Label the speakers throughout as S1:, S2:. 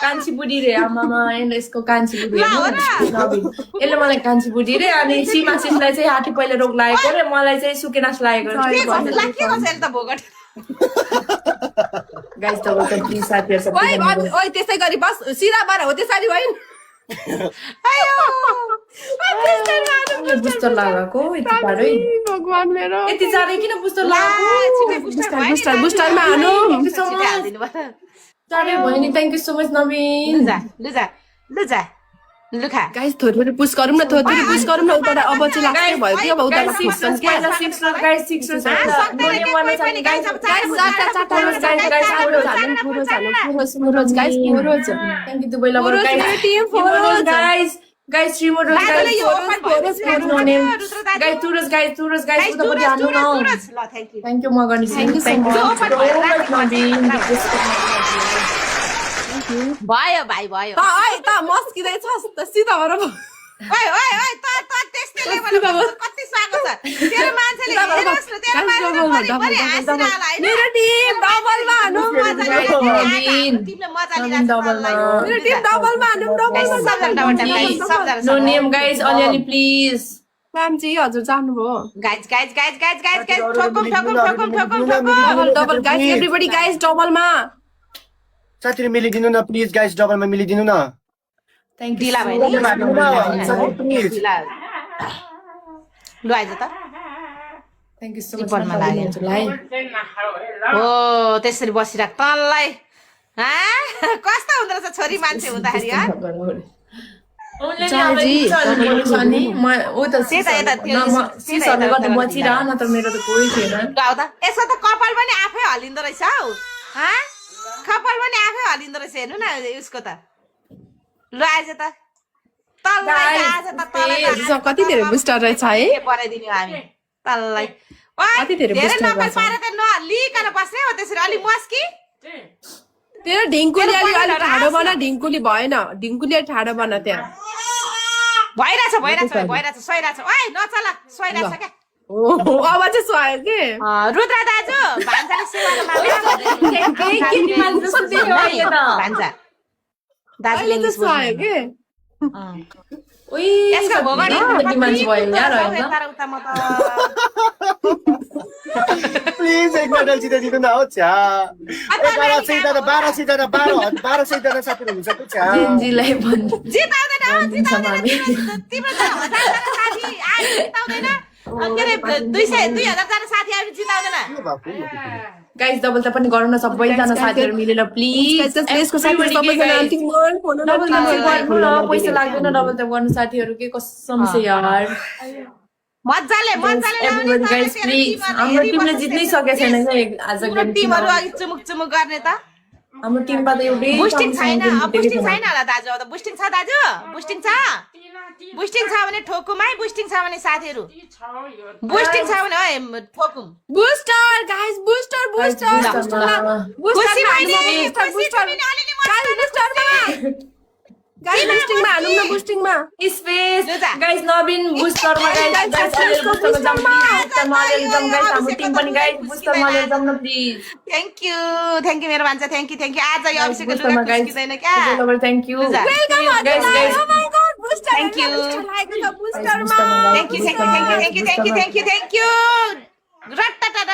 S1: कान्छी बुढी रे आमामा यसको कान्छी बुढी यसले मलाई कान्छी बुढी रे अनि सीमासिसलाई चाहिँ हाती पहिले रोग लागेको रे मलाई चाहिँ सुकेनास लागेको गाइस तपाईँ त प्लिज साथीहरु
S2: ओइ त्यसै गरी बस सिधा बार हो त्यसरी होइन
S1: बुस्टर लगाएको यति पारै
S2: भगवान मेरो
S1: यति चाँडै किन बुस्टर लगाएको
S2: बुस्टरमा हानु
S1: चाँडै भयो नि thank you so much Naveen
S2: guys थोरै पुश गरौँ न थोरै पुश गरौँ न उता अब चाहिँ लाग्छ भयो कि अब उता लाग्छ
S1: पहिला 6 guys 6 thank you Dubai lover guys guys remote guys तुरस गाइस उतापट्टि हान्नु न थ्याङ्क यू म गर्ने
S3: भयो भाइ भयो
S2: त मस्किँदै छस् त सिधा भएर
S3: कति स्वागत छ तेरो मान्छेले हेरोस् न तेरो मान्छेले
S2: मेरो टिम डबलमा हानु
S3: टिमले मजा लिइराछ
S2: मेरो टिम डबलमा हानु
S1: नो नेम गाइस अलिअलि प्लिज
S2: काम चाहिँ हजुर जानुभयो
S3: गाइस ठोकुम
S2: डबल गाइस एभ्रीबडी गाइस डबलमा
S4: साथीहरु मिलिदिनु न प्लिज गाइस डबलमा मिलिदिनु न
S1: थ्याङ्क यू
S3: ढिला भयो लु आइज त
S1: थ्याङ्क यू सो मच
S3: हो त्यसरी बसिराख तँलाई कस्तो हुँदो रहेछ छोरी मान्छे हुँदाखेरि यसो त कपाल पनि आफै हलिँदो रहेछ हौ कपाल पनि आफै हलिँदो रहेछ हेर्नु न उसको त ल आएछ त
S2: कति धेरै बुस्टर रहेछ है
S3: बनाइदिने हामी तललाई धेरै नम्बर पारे त नलिकन बस्ने हो त्यसरी अलि मस्की
S2: तेरो ढिङ्कुली अलि ठाडो बना ढिङ्कुली भएन ढिङ्कुली ठाडो बना त्यहाँ
S3: भइरहेछ सोइरहेछ ओइ नचल सोइरहेछ क्या
S2: अब चाहिँ सुहायो के
S3: रुद्र दाजु भान्जाले सेवाले भान्जा दाजुले
S2: सुहायो के
S3: यसको भोगडी
S1: मान्छे भयो यार
S4: प्लिज एक मेडल जिताइदिनु न हो छ्या 1200 जना साथीहरु हुन्छ के छ्या
S1: जिन्जीलाई भन्नु
S3: जिताउँदैन तिम्रो त 1000 जना साथी आयो जिताउँदैन के रे 2000 जना साथी आयो जिताउँदैन
S1: गाइस डबल त पनि गरौँ न सबैजना साथीहरु मिलेर प्लिज
S2: यसको साथीहरु सबैजना अन्तिम फोन
S1: डबल त पैसा लाग्दैन डबल त गर्नु साथीहरु के कसम से यार
S3: मज्जाले
S1: गाइस प्लिज हाम्रो टिमले जित्नै सकेको छैन के आज
S3: टिमहरु अघि चुमुक गर्ने त
S1: हाम्रो टिममा त एउटै
S3: बुस्टिङ छैन होला दाजु अब त बुस्टिङ छ दाजु बुस्टिङ छ भने ठोकुमै बुस्टिङ छ भने साथीहरु बुस्टिङ छ भने ओए ठोकुम
S2: बुस्टर गाइस बुस्टर गाइस बुस्टिङमा हालौँ न बुस्टिङमा
S1: स्पेस गाइस नवीन बुस्टरमा गाइस बुस्टरमा जाम हाम्रो टिम पनि गाइस बुस्टरमा जाम न प्लिज
S3: थ्यांक यू मेरो मान्छे थ्यांक यू आज यो अभिषेक लुगा किन्दैन क्या
S1: thank you
S2: welcome guys
S1: oh
S2: my god booster
S3: thank you
S2: बुस्टरमा
S3: थ्यांक यू रट्टा ड्याङ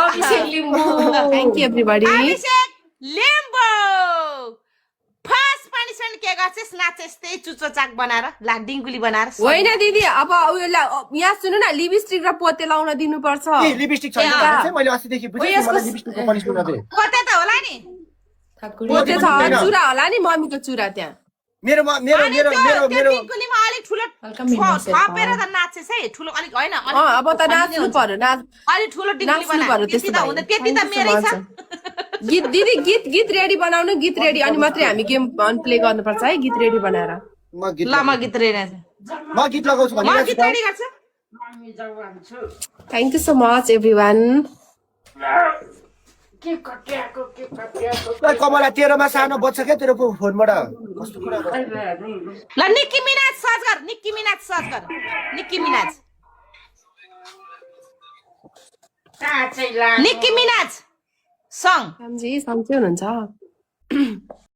S1: Abhishek Limbu
S2: thank you everybody
S3: Abhishek Limbu first punishment के गर्छस् नाचेस् त्यही चुचो चाक बनाएर ला डिङ्गुली बनाएर
S2: होइन दिदी अब यहाँ सुन्नु न लिपस्टिक र पोते लाउन दिनुपर्छ
S4: लिपस्टिक छैन मैले अस्तिदेखि बुझेँ मलाई लिपस्टिकको पनिशमेन्ट गर्दै
S3: पोते त होला नि
S2: पोते छ चुरा होला नि मम्मीको चुरा त्यहाँ
S4: मेरो
S3: डिङ्गुलीमा अलि ठुलो थपेर त नाचेस् है ठुलो अलिक हैन
S2: अब त नाच्नु पर्यो
S3: अलि ठुलो डिङ्गुली बनाएर त्यति त हुँदैन त्यति त मेरै छ
S2: गीत दिदी गीत रेडी बनाउनु गीत रेडी अनि मात्रै हामी गेम प्ले गर्नुपर्छ है गीत रेडी बनाएर
S3: ल म गीत रेडी
S4: लगाउँछु भने
S3: गीत रेडी गर्छु
S2: thank you so much everyone
S4: Kamala तेरोमा सानो बच्चा क्या तेरो फोनबाट कस्तो कुरा गर्छ?
S3: ल निक्की मिनाज सर्च गर निक्की मिनाज सर्च गर निक्की मिनाज निक्की मिनाज सङ
S2: रामजी सन्चै हुनुहुन्छ